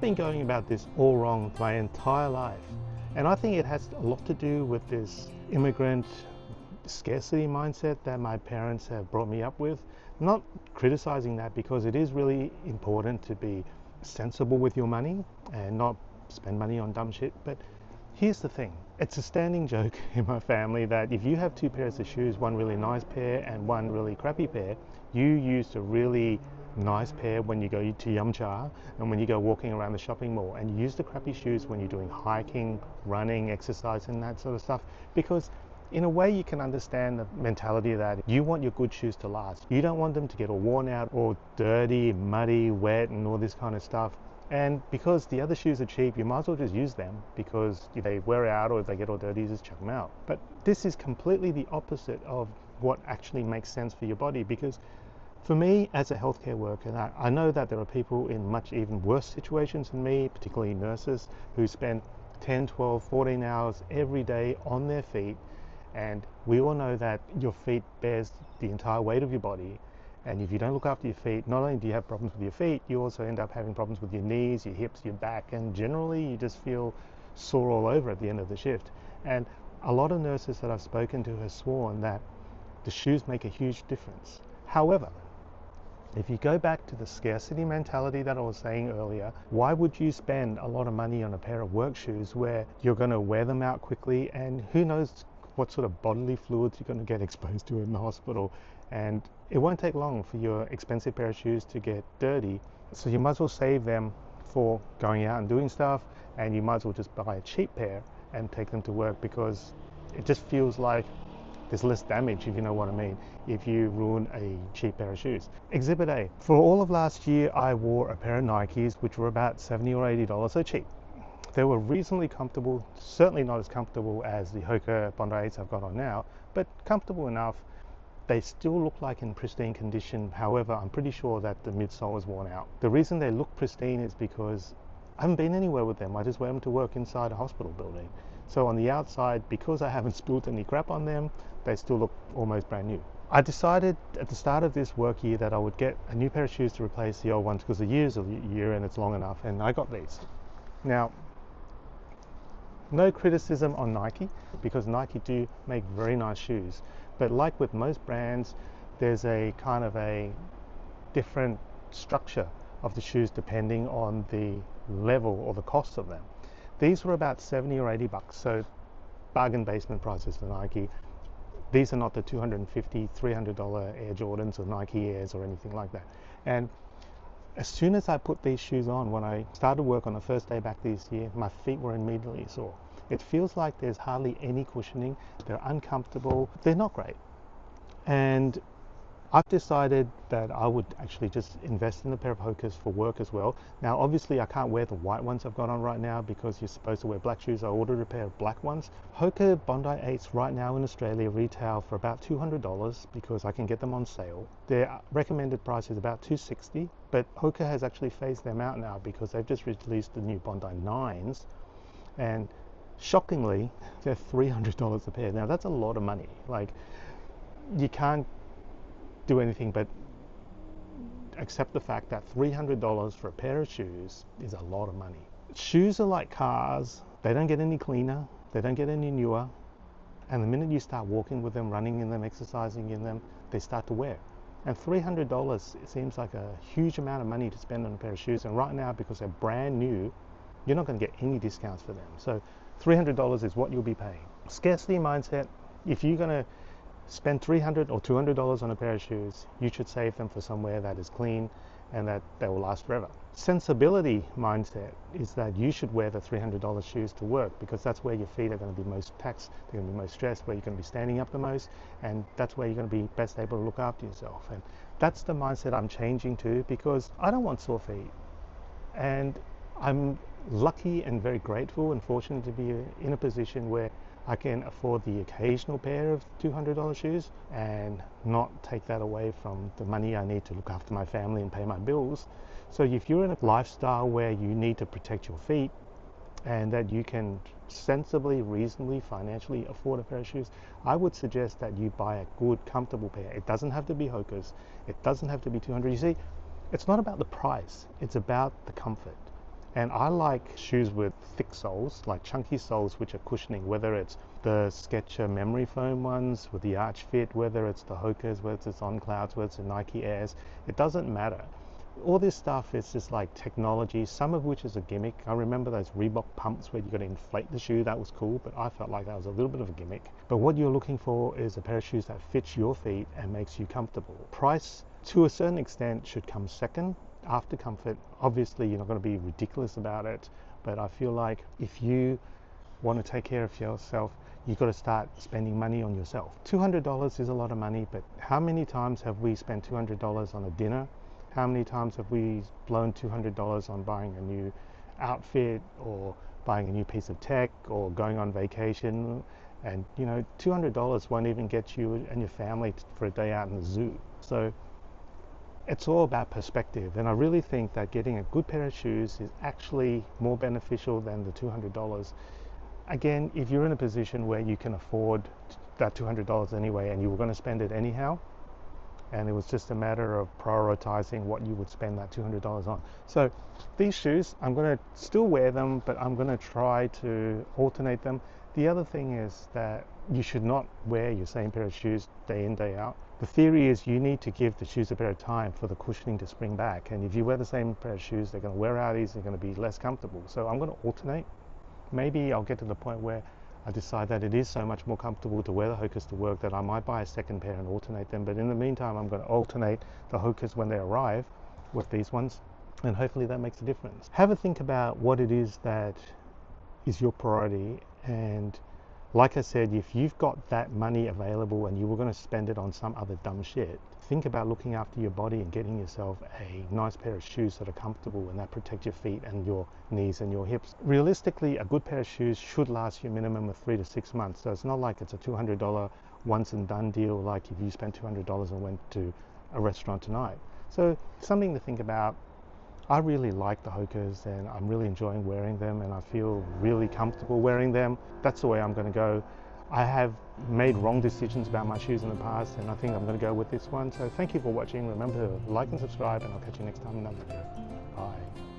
been going about this all wrong my entire life. And I think it has a lot to do with this immigrant scarcity mindset that my parents have brought me up with. I'm not criticizing that, because it is really important to be sensible with your money and not spend money on dumb shit. But here's the thing. It's a standing joke in my family that if you have two pairs of shoes, one really nice pair and one really crappy pair, you use the really nice pair when you go to Yumcha and when you go walking around the shopping mall, and you use the crappy shoes when you're doing hiking, running, exercise and that sort of stuff, because in a way you can understand the mentality that you want your good shoes to last. You don't want them to get all worn out or dirty, muddy, wet and all this kind of stuff. And because the other shoes are cheap, you might as well just use them, because if they wear out or if they get all dirty, you just chuck them out. But this is completely the opposite of what actually makes sense for your body, because for me as a healthcare worker, I know that there are people in much even worse situations than me, particularly nurses, who spend 10, 12, 14 hours every day on their feet. And we all know that your feet bears the entire weight of your body. And if you don't look after your feet, not only do you have problems with your feet, you also end up having problems with your knees, your hips, your back, and generally you just feel sore all over at the end of the shift. And a lot of nurses that I've spoken to have sworn that the shoes make a huge difference. However, if you go back to the scarcity mentality that I was saying earlier, why would you spend a lot of money on a pair of work shoes where you're going to wear them out quickly, and who knows what sort of bodily fluids you're going to get exposed to in the hospital? And it won't take long for your expensive pair of shoes to get dirty, so you might as well save them for going out and doing stuff, and you might as well just buy a cheap pair and take them to work, because it just feels like there's less damage, if you know what I mean, if you ruin a cheap pair of shoes. Exhibit A. For all of last year, I wore a pair of Nikes, which were about $70 or $80, so cheap. They were reasonably comfortable, certainly not as comfortable as the Hoka Bondi 8s I've got on now, but comfortable enough. They still look like in pristine condition. However, I'm pretty sure that the midsole was worn out. The reason they look pristine is because I haven't been anywhere with them. I just wear them to work inside a hospital building. So on the outside, because I haven't spilled any crap on them, they still look almost brand new. I decided at the start of this work year that I would get a new pair of shoes to replace the old ones, because the year's a year and it's long enough, and I got these. Now, no criticism on Nike, because Nike do make very nice shoes, but like with most brands, there's a kind of a different structure of the shoes depending on the level or the cost of them. These were about 70 or 80 bucks, so bargain basement prices for Nike. These are not the $250, $300 Air Jordans or Nike Airs or anything like that. And as soon as I put these shoes on, when I started work on the first day back this year, my feet were immediately sore. It feels like there's hardly any cushioning. They're uncomfortable. They're not great. And I've decided that I would actually just invest in a pair of Hokas for work as well. Now, obviously, I can't wear the white ones I've got on right now because you're supposed to wear black shoes. I ordered a pair of black ones. Hoka Bondi 8s right now in Australia retail for about $200 because I can get them on sale. Their recommended price is about $260, but Hoka has actually phased them out now because they've just released the new Bondi 9s, and shockingly, they're $300 a pair. Now, that's a lot of money. Like, you can't do anything but accept the fact that $300 for a pair of shoes is a lot of money. Shoes are like cars. They don't get any cleaner, they don't get any newer, and the minute you start walking with them, running in them, exercising in them, they start to wear. And $300, it seems like a huge amount of money to spend on a pair of shoes, and right now, because they're brand new, you're not going to get any discounts for them. So $300 is what you'll be paying. Scarcity mindset: if you're going to spend $300 or $200 on a pair of shoes, you should save them for somewhere that is clean and that they will last forever. Sensibility mindset is that you should wear the $300 shoes to work, because that's where your feet are going to be most taxed, they're going to be most stressed, where you're going to be standing up the most, and that's where you're going to be best able to look after yourself. And that's the mindset I'm changing to, because I don't want sore feet. And I'm lucky and very grateful and fortunate to be in a position where I can afford the occasional pair of $200 shoes and not take that away from the money I need to look after my family and pay my bills. So if you're in a lifestyle where you need to protect your feet and that you can sensibly, reasonably, financially afford a pair of shoes, I would suggest that you buy a good, comfortable pair. It doesn't have to be Hokas. It doesn't have to be $200. You see, it's not about the price. It's about the comfort. And I like shoes with thick soles, like chunky soles, which are cushioning, whether it's the Sketcher memory foam ones with the arch fit, whether it's the Hokas, whether it's On Clouds, whether it's the Nike Airs, it doesn't matter. All this stuff is just like technology, some of which is a gimmick. I remember those Reebok pumps where you got to inflate the shoe. That was cool, but I felt like that was a little bit of a gimmick. But what you're looking for is a pair of shoes that fits your feet and makes you comfortable. Price, to a certain extent, should come second after comfort. Obviously, you're not going to be ridiculous about it, but I feel like if you want to take care of yourself, you've got to start spending money on yourself. $200 is a lot of money, but how many times have we spent $200 on a dinner? How many times have we blown $200 on buying a new outfit or buying a new piece of tech or going on vacation? And you know, $200 won't even get you and your family for a day out in the zoo. So it's all about perspective, and I really think that getting a good pair of shoes is actually more beneficial than the $200. Again, if you're in a position where you can afford that $200 anyway and you were going to spend it anyhow, and it was just a matter of prioritizing what you would spend that $200 on. So these shoes, I'm going to still wear them, but I'm going to try to alternate them. The other thing is that you should not wear your same pair of shoes day in, day out. The theory is you need to give the shoes a bit of time for the cushioning to spring back. And if you wear the same pair of shoes, they're going to wear out easy, they're going to be less comfortable. So I'm going to alternate. Maybe I'll get to the point where I decide that it is so much more comfortable to wear the Hokas to work that I might buy a second pair and alternate them. But in the meantime, I'm going to alternate the Hokas when they arrive with these ones, and hopefully that makes a difference. Have a think about what it is that is your priority, and like I said, if you've got that money available and you were going to spend it on some other dumb shit, think about looking after your body and getting yourself a nice pair of shoes that are comfortable and that protect your feet and your knees and your hips. Realistically, a good pair of shoes should last you a minimum of 3 to 6 months. So it's not like it's a $200 once and done deal, like if you spent $200 and went to a restaurant tonight. So something to think about. I really like the Hokas and I'm really enjoying wearing them, and I feel really comfortable wearing them. That's the way I'm going to go. I have made wrong decisions about my shoes in the past, and I think I'm going to go with this one. So thank you for watching. Remember to like and subscribe, and I'll catch you next time in another video. Bye.